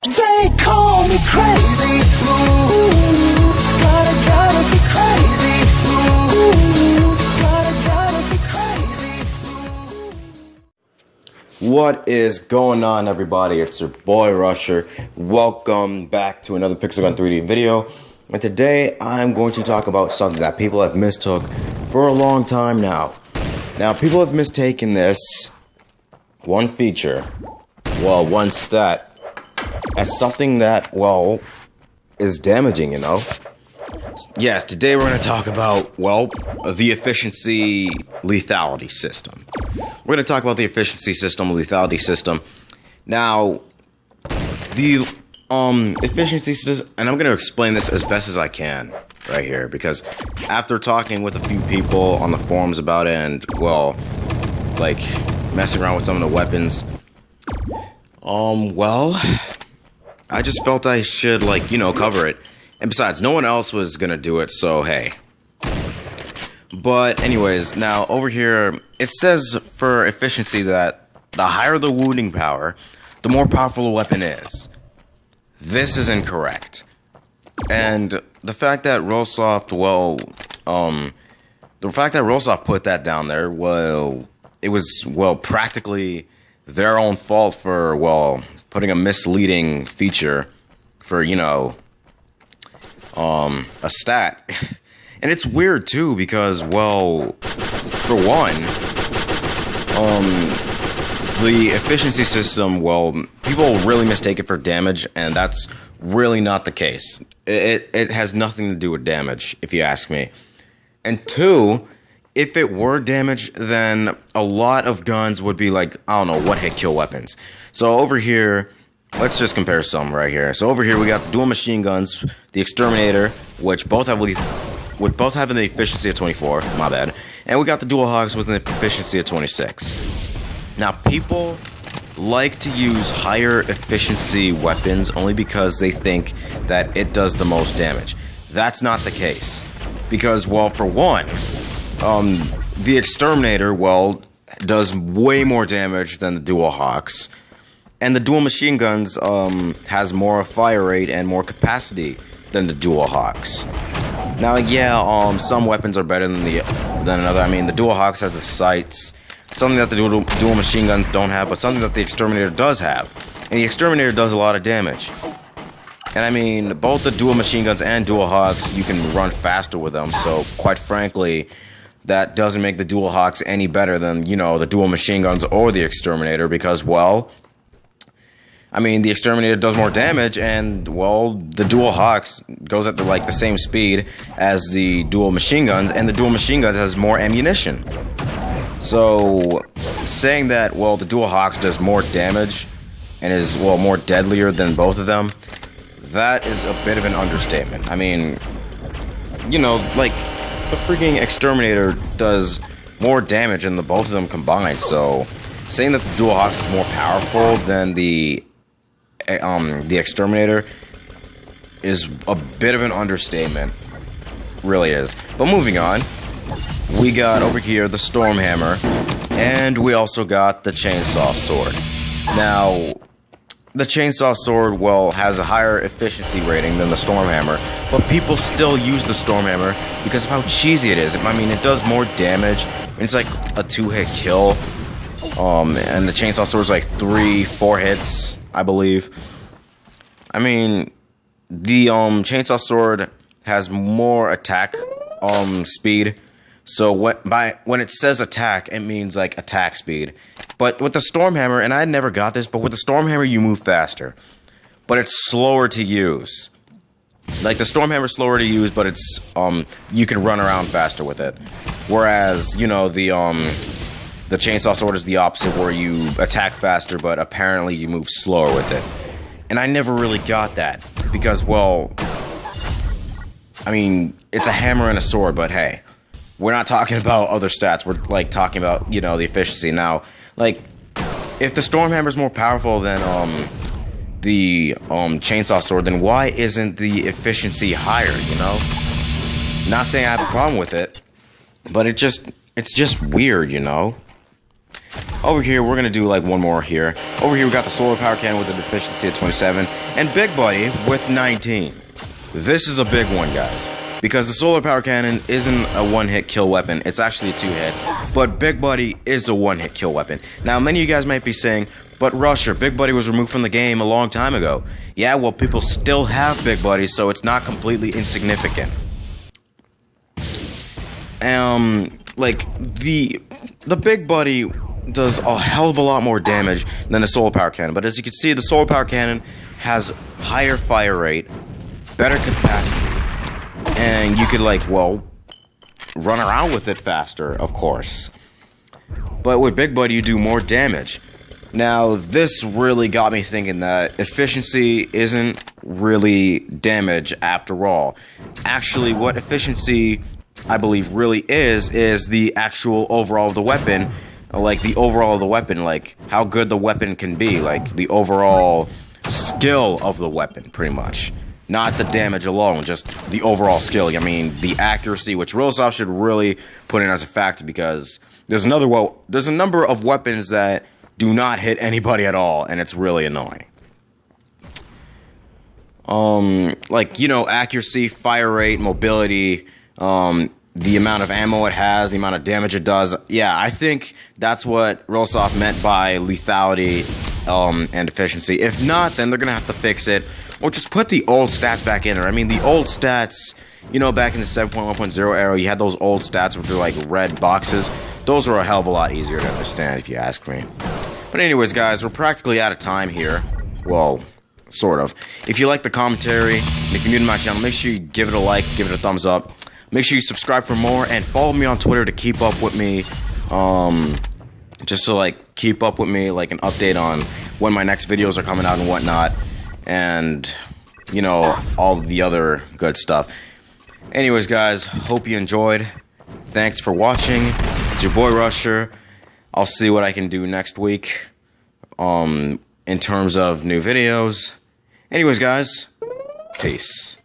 They call me crazy, ooh, but I gotta be crazy, ooh, but I gotta be crazy, ooh. What is going on, everybody? It's your boy Rusher. Welcome back to another Pixel Gun 3D video. And today I'm going to talk about something that people have mistook for a long time now. Now, people have mistaken this one feature, well, one stat, as something that, well, is damaging, you know? Yes, today we're going to talk about, well, the efficiency lethality system. We're going to talk about the efficiency system, lethality system. Now, the efficiency system, and I'm going to explain this as best as I can right here, because after talking with a few people on the forums about it and, well, like, messing around with some of the weapons, well, I just felt I should, like, you know, cover it. And besides, no one else was gonna do it, so hey. But anyways, now over here, it says for efficiency that the higher the wounding power, the more powerful a weapon is. This is incorrect. And the fact that Rollsoft, well, the fact that Rollsoft put that down there, well, it was, well, practically their own fault for, well, putting a misleading feature for, you know, a stat. And it's weird too because, well, for one, the efficiency system, well, people really mistake it for damage, and that's really not the case. It has nothing to do with damage, if you ask me. And two, if it were damage, then a lot of guns would be like, I don't know, one-hit kill weapons. So over here, let's just compare some right here. So over here we got the dual machine guns, the exterminator, which both have an efficiency of 24, my bad. And we got the dual hogs with an efficiency of 26. Now people like to use higher efficiency weapons only because they think that it does the most damage. That's not the case. Because, well, for one, the exterminator, well, does way more damage than the dual hawks. And the dual machine guns has more fire rate and more capacity than the dual hawks. Now, yeah, some weapons are better than another. I mean, the dual hawks has the sights, something that the dual machine guns don't have, but something that the exterminator does have. And the exterminator does a lot of damage. And I mean, both the dual machine guns and dual hawks, you can run faster with them. So, quite frankly, that doesn't make the dual hawks any better than, you know, the dual machine guns or the exterminator because, well, I mean, the exterminator does more damage, and, well, the dual hawks goes at the same speed as the dual machine guns, and the dual machine guns has more ammunition. So, saying that, well, the dual hawks does more damage and is, well, more deadlier than both of them, that is a bit of an understatement. I mean, you know, like, the freaking exterminator does more damage than the both of them combined, so saying that the dual hawks is more powerful than the exterminator is a bit of an understatement. Really is. But moving on, we got over here the storm hammer, and we also got the chainsaw sword. Now, the chainsaw sword, well, has a higher efficiency rating than the storm hammer, but people still use the storm hammer because of how cheesy it is. I mean, it does more damage, and it's like a 2-hit kill. And the chainsaw sword's like 3-4 hits, I believe. I mean, the chainsaw sword has more attack speed. So when it says attack, it means like attack speed. But with the storm hammer, and I never got this, but with the storm hammer you move faster. But it's slower to use. Like the storm hammer's slower to use, but it's you can run around faster with it. Whereas, you know, the chainsaw sword is the opposite, where you attack faster, but apparently you move slower with it. And I never really got that because, well, I mean, it's a hammer and a sword, but hey, we're not talking about other stats. We're, like, talking about, you know, the efficiency. Now, like, if the storm hammer is more powerful than the chainsaw sword, then why isn't the efficiency higher, you know? Not saying I have a problem with it, but it's just weird, you know? Over here, we're going to do like one more here. Over here, we got the solar power cannon with an efficiency of 27. and Big Buddy with 19. This is a big one, guys, because the solar power cannon isn't a one-hit kill weapon. It's actually 2 hits, but Big Buddy is a one-hit kill weapon. Now, many of you guys might be saying, but Rusher, Big Buddy was removed from the game a long time ago. Yeah, well, people still have Big Buddy, so it's not completely insignificant. Like, the Big Buddy does a hell of a lot more damage than the solar power cannon, but as you can see, the solar power cannon has higher fire rate, better capacity, and you could, like, well, run around with it faster, of course. But with Big Buddy, you do more damage. Now, this really got me thinking that efficiency isn't really damage after all. Actually, what efficiency, I believe, really is the actual overall of the weapon. Like, the overall of the weapon, like, how good the weapon can be. Like, the overall skill of the weapon, pretty much. Not the damage alone, just the overall skill. I mean, the accuracy, which Realsoft should really put in as a factor, because there's a number of weapons that do not hit anybody at all, and it's really annoying. Like, you know, accuracy, fire rate, mobility, the amount of ammo it has, the amount of damage it does. Yeah, I think that's what Realsoft meant by lethality and efficiency. If not, then they're gonna have to fix it, or just put the old stats back in there. I mean, the old stats, you know, back in the 7.1.0 era, you had those old stats, which were like red boxes. Those were a hell of a lot easier to understand, if you ask me. But anyways, guys, we're practically out of time here. Well, sort of. If you like the commentary, and if you're new to my channel, make sure you give it a like, give it a thumbs up. Make sure you subscribe for more, and follow me on Twitter to keep up with me. Just to, like, keep up with me, like, an update on when my next videos are coming out and whatnot. And, you know, all the other good stuff. Anyways, guys, hope you enjoyed. Thanks for watching. It's your boy Rusher. I'll see what I can do next week in terms of new videos. Anyways, guys, peace.